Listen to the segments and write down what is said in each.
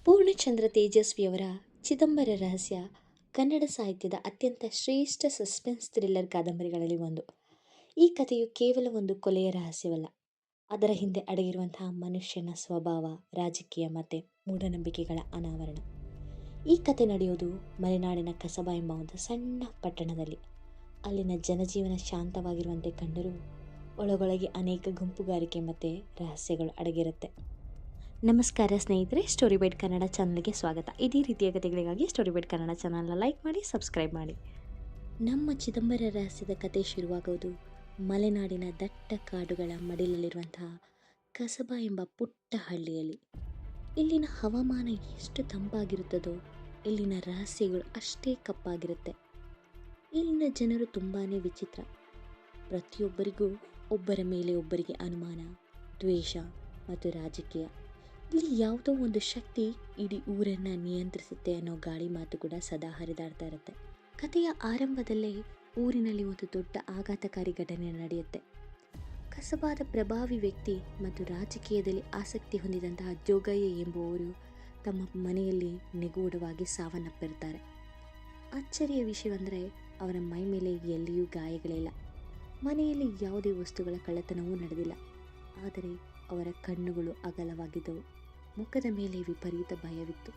ಪೂರ್ಣಚಂದ್ರ ತೇಜಸ್ವಿಯವರ ಚಿದಂಬರ ರಹಸ್ಯ ಕನ್ನಡ ಸಾಹಿತ್ಯದ ಅತ್ಯಂತ ಶ್ರೇಷ್ಠ ಸಸ್ಪೆನ್ಸ್ ಥ್ರಿಲ್ಲರ್ ಕಾದಂಬರಿಗಳಲ್ಲಿ ಒಂದು. ಈ ಕಥೆಯು ಕೇವಲ ಒಂದು ಕೊಲೆಯ ರಹಸ್ಯವಲ್ಲ, ಅದರ ಹಿಂದೆ ಅಡಗಿರುವಂತಹ ಮನುಷ್ಯನ ಸ್ವಭಾವ, ರಾಜಕೀಯ ಮತ್ತು ಮೂಢನಂಬಿಕೆಗಳ ಅನಾವರಣ. ಈ ಕತೆ ನಡೆಯೋದು ಮಲೆನಾಡಿನ ಕಸಬಾ ಎಂಬ ಒಂದು ಸಣ್ಣ ಪಟ್ಟಣದಲ್ಲಿ. ಅಲ್ಲಿನ ಜನಜೀವನ ಶಾಂತವಾಗಿರುವಂತೆ ಕಂಡರೂ ಒಳಗೊಳಗೆ ಅನೇಕ ಗುಂಪುಗಾರಿಕೆ ಮತ್ತು ರಹಸ್ಯಗಳು ಅಡಗಿರುತ್ತೆ. ನಮಸ್ಕಾರ ಸ್ನೇಹಿತರೆ, ಸ್ಟೋರಿ ಬೈಟ್ ಕನ್ನಡ ಚಾನಲ್ಗೆ ಸ್ವಾಗತ. ಇದೇ ರೀತಿಯ ಕಥೆಗಳಿಗಾಗಿ ಸ್ಟೋರಿ ಬೈಟ್ ಕನ್ನಡ ಚಾನಲ್ನ ಲೈಕ್ ಮಾಡಿ, ಸಬ್ಸ್ಕ್ರೈಬ್ ಮಾಡಿ. ನಮ್ಮ ಚಿದಂಬರ ರಹಸ್ಯದ ಕತೆ ಶುರುವಾಗುವುದು ಮಲೆನಾಡಿನ ದಟ್ಟ ಕಾಡುಗಳ ಮಡಿಲಲ್ಲಿರುವಂತಹ ಕಸಬಾ ಎಂಬ ಪುಟ್ಟ ಹಳ್ಳಿಯಲ್ಲಿ. ಇಲ್ಲಿನ ಹವಾಮಾನ ಎಷ್ಟು ತಂಪಾಗಿರುತ್ತದೋ ಇಲ್ಲಿನ ರಹಸ್ಯಗಳು ಅಷ್ಟೇ ಕಪ್ಪಾಗಿರುತ್ತೆ. ಇಲ್ಲಿನ ಜನರು ತುಂಬಾ ವಿಚಿತ್ರ. ಪ್ರತಿಯೊಬ್ಬರಿಗೂ ಒಬ್ಬರ ಮೇಲೆ ಒಬ್ಬರಿಗೆ ಅನುಮಾನ, ದ್ವೇಷ ಮತ್ತು ರಾಜಕೀಯ. ಇಲ್ಲಿ ಯಾವುದೋ ಒಂದು ಶಕ್ತಿ ಇಡೀ ಊರನ್ನು ನಿಯಂತ್ರಿಸುತ್ತೆ ಅನ್ನೋ ಗಾಳಿ ಮಾತು ಕೂಡ ಸದಾ ಹರಿದಾಡ್ತಾ ಇರುತ್ತೆ. ಕಥೆಯ ಆರಂಭದಲ್ಲೇ ಊರಿನಲ್ಲಿ ಒಂದು ದೊಡ್ಡ ಆಘಾತಕಾರಿ ಘಟನೆ ನಡೆಯುತ್ತೆ. ಕಸಬಾದ ಪ್ರಭಾವಿ ವ್ಯಕ್ತಿ ಮತ್ತು ರಾಜಕೀಯದಲ್ಲಿ ಆಸಕ್ತಿ ಹೊಂದಿದಂತಹ ಜೋಗಯ್ಯ ಎಂಬುವವರು ತಮ್ಮ ಮನೆಯಲ್ಲಿ ನಿಗೂಢವಾಗಿ ಸಾವನ್ನಪ್ಪಿರ್ತಾರೆ. ಆಶ್ಚರ್ಯ ವಿಷಯವೆಂದರೆ ಅವರ ಮೈ ಮೇಲೆ ಎಲ್ಲಿಯೂ ಗಾಯಗಳಿಲ್ಲ. ಮನೆಯಲ್ಲಿ ಯಾವುದೇ ವಸ್ತುಗಳ ಕಳ್ಳತನವೂ ನಡೆದಿಲ್ಲ. ಆದರೆ ಅವರ ಕಣ್ಣುಗಳು ಅಗಲವಾಗಿದ್ದವು. ಮುಖದ ಮೇಲೆ ವಿಪರೀತ ಭಯವಿತ್ತು.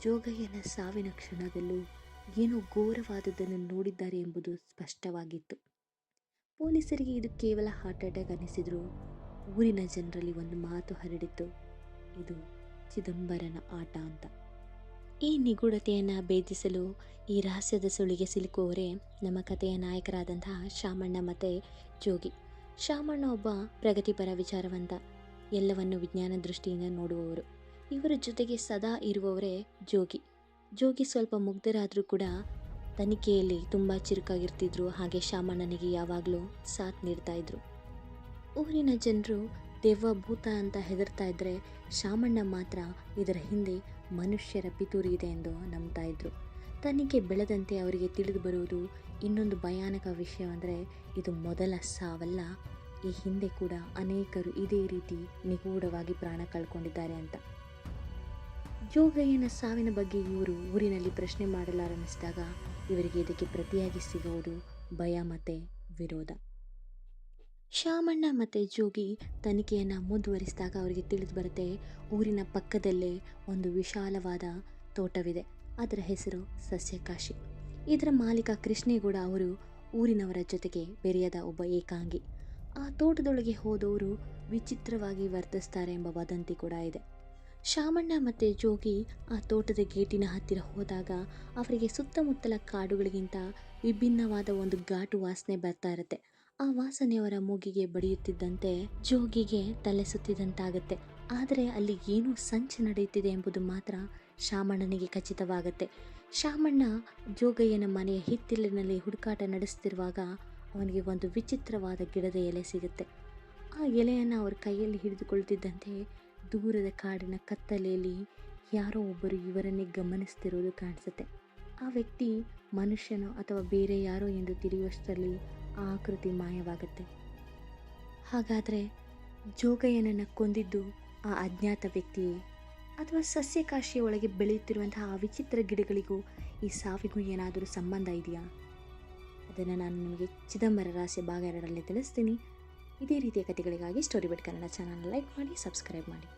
ಜೋಗಯ್ಯನ ಸಾವಿನ ಕ್ಷಣದಲ್ಲೂ ಏನೋ ಘೋರವಾದದ್ದನ್ನು ನೋಡಿದ್ದಾರೆ ಎಂಬುದು ಸ್ಪಷ್ಟವಾಗಿತ್ತು. ಪೊಲೀಸರಿಗೆ ಇದು ಕೇವಲ ಹಾರ್ಟ್ ಅಟ್ಯಾಕ್ ಅನ್ನಿಸಿದ್ರು ಊರಿನ ಜನರಲ್ಲಿ ಒಂದು ಮಾತು ಹರಡಿತ್ತು, ಇದು ಚಿದಂಬರನ ಆಟ ಅಂತ. ಈ ನಿಗೂಢತೆಯನ್ನು ಭೇದಿಸಲು ಈ ರಹಸ್ಯದ ಸುಳಿಗೆ ಸಿಲುಕುವವರೇ ನಮ್ಮ ಕಥೆಯ ನಾಯಕರಾದಂತಹ ಶಾಮಣ್ಣ ಮತ್ತು ಜೋಗಿ. ಶಾಮಣ್ಣ ಒಬ್ಬ ಪ್ರಗತಿಪರ ವಿಚಾರವಂತ, ಎಲ್ಲವನ್ನು ವಿಜ್ಞಾನ ದೃಷ್ಟಿಯಿಂದ ನೋಡುವವರು. ಇವರ ಜೊತೆಗೆ ಸದಾ ಇರುವವರೇ ಜೋಗಿ. ಜೋಗಿ ಸ್ವಲ್ಪ ಮುಗ್ಧರಾದರೂ ಕೂಡ ತನಿಖೆಯಲ್ಲಿ ತುಂಬ ಚುರುಕಾಗಿರ್ತಿದ್ರು. ಹಾಗೆ ಶಾಮಣ್ಣನಿಗೆ ಯಾವಾಗಲೂ ಸಾಥ್ ನೀಡ್ತಾ ಇದ್ರು. ಊರಿನ ಜನರು ದೆವ್ವ ಭೂತ ಅಂತ ಹೆದರ್ತಾ ಇದ್ದರೆ ಶಾಮಣ್ಣ ಮಾತ್ರ ಇದರ ಹಿಂದೆ ಮನುಷ್ಯರ ಪಿತೂರಿ ಇದೆ ಎಂದು ನಂಬ್ತಾ ಇದ್ರು. ತನಿಖೆ ಬೆಳೆದಂತೆ ಅವರಿಗೆ ತಿಳಿದು ಬರುವುದು ಇನ್ನೊಂದು ಭಯಾನಕ ವಿಷಯವೆಂದರೆ ಇದು ಮೊದಲ ಸಾವಲ್ಲ, ಈ ಹಿಂದೆ ಕೂಡ ಅನೇಕರು ಇದೇ ರೀತಿ ನಿಗೂಢವಾಗಿ ಪ್ರಾಣ ಕಳ್ಕೊಂಡಿದ್ದಾರೆ ಅಂತ. ಜೋಗಯ್ಯನ ಸಾವಿನ ಬಗ್ಗೆ ಇವರು ಊರಿನಲ್ಲಿ ಪ್ರಶ್ನೆ ಮಾಡಲಾರಂಭಿಸಿದಾಗ ಇವರಿಗೆ ಇದಕ್ಕೆ ಪ್ರತಿಯಾಗಿ ಸಿಗುವುದು ಭಯ ಮತ್ತು ವಿರೋಧ. ಶಾಮಣ್ಣ ಮತ್ತು ಜೋಗಿ ತನಿಖೆಯನ್ನು ಮುಂದುವರಿಸಿದಾಗ ಅವರಿಗೆ ತಿಳಿದು ಬರುತ್ತೆ, ಊರಿನ ಪಕ್ಕದಲ್ಲೇ ಒಂದು ವಿಶಾಲವಾದ ತೋಟವಿದೆ. ಅದರ ಹೆಸರು ಸಸ್ಯಕಾಶಿ. ಇದರ ಮಾಲೀಕ ಕೃಷ್ಣೇಗೌಡ ಅವರು ಊರಿನವರ ಜೊತೆಗೆ ಬೆರೆಯದ ಒಬ್ಬ ಏಕಾಂಗಿ. ಆ ತೋಟದೊಳಗೆ ಹೋದವರು ವಿಚಿತ್ರವಾಗಿ ವರ್ತಿಸ್ತಾರೆ ಎಂಬ ವದಂತಿ ಕೂಡ ಇದೆ. ಶಾಮಣ್ಣ ಮತ್ತು ಜೋಗಿ ಆ ತೋಟದ ಗೇಟಿನ ಹತ್ತಿರ ಹೋದಾಗ ಅವರಿಗೆ ಸುತ್ತಮುತ್ತಲ ಕಾಡುಗಳಿಗಿಂತ ವಿಭಿನ್ನವಾದ ಒಂದು ಘಾಟು ವಾಸನೆ ಬರ್ತಾ ಇರುತ್ತೆ. ಆ ವಾಸನೆ ಅವರ ಮೂಗಿಗೆ ಬಡಿಯುತ್ತಿದ್ದಂತೆ ಜೋಗಿಗೆ ತಲೆ ಸುತ್ತಿದಂತಾಗತ್ತೆ. ಆದರೆ ಅಲ್ಲಿ ಏನೋ ಸಂಚು ನಡೆಯುತ್ತಿದೆ ಎಂಬುದು ಮಾತ್ರ ಶಾಮಣ್ಣನಿಗೆ ಖಚಿತವಾಗುತ್ತೆ. ಶಾಮಣ್ಣ ಜೋಗಯ್ಯನ ಮನೆಯ ಹಿತ್ತಿಲಿನಲ್ಲಿ ಹುಡುಕಾಟ ನಡೆಸುತ್ತಿರುವಾಗ ಅವನಿಗೆ ಒಂದು ವಿಚಿತ್ರವಾದ ಗಿಡದ ಎಲೆ ಸಿಗುತ್ತೆ. ಆ ಎಲೆಯನ್ನು ಅವ್ರ ಕೈಯಲ್ಲಿ ಹಿಡಿದುಕೊಳ್ತಿದ್ದಂತೆ ದೂರದ ಕಾಡಿನ ಕತ್ತಲೆಯಲ್ಲಿ ಯಾರೋ ಒಬ್ಬರು ಇವರನ್ನೇ ಗಮನಿಸ್ತಿರೋದು ಕಾಣಿಸುತ್ತೆ. ಆ ವ್ಯಕ್ತಿ ಮನುಷ್ಯನೋ ಅಥವಾ ಬೇರೆ ಯಾರೋ ಎಂದು ತಿಳಿಯುವಷ್ಟರಲ್ಲಿ ಆ ಆಕೃತಿ ಮಾಯವಾಗುತ್ತೆ. ಹಾಗಾದರೆ ಜೋಗಯ್ಯನನ್ನು ಕೊಂದಿದ್ದು ಆ ಅಜ್ಞಾತ ವ್ಯಕ್ತಿಯೇ ಅಥವಾ ಸಸ್ಯಕಾಶಿಯ ಒಳಗೆ ಬೆಳೆಯುತ್ತಿರುವಂತಹ ಆ ವಿಚಿತ್ರ ಗಿಡಗಳಿಗೂ ಈ ಸಾವಿಗೂ ಏನಾದರೂ ಸಂಬಂಧ ಇದೆಯಾ? ಅದನ್ನು ನಾನು ನಿಮಗೆ ಚಿದಂಬರ ರಹಸ್ಯ ಭಾಗ 2ರಲ್ಲಿ ತಿಳಿಸ್ತೀನಿ. ಇದೇ ರೀತಿಯ ಕಥೆಗಳಿಗಾಗಿ story bite Kannada channel like ಮಾಡಿ, ಸಬ್ಸ್ಕ್ರೈಬ್ ಮಾಡಿ.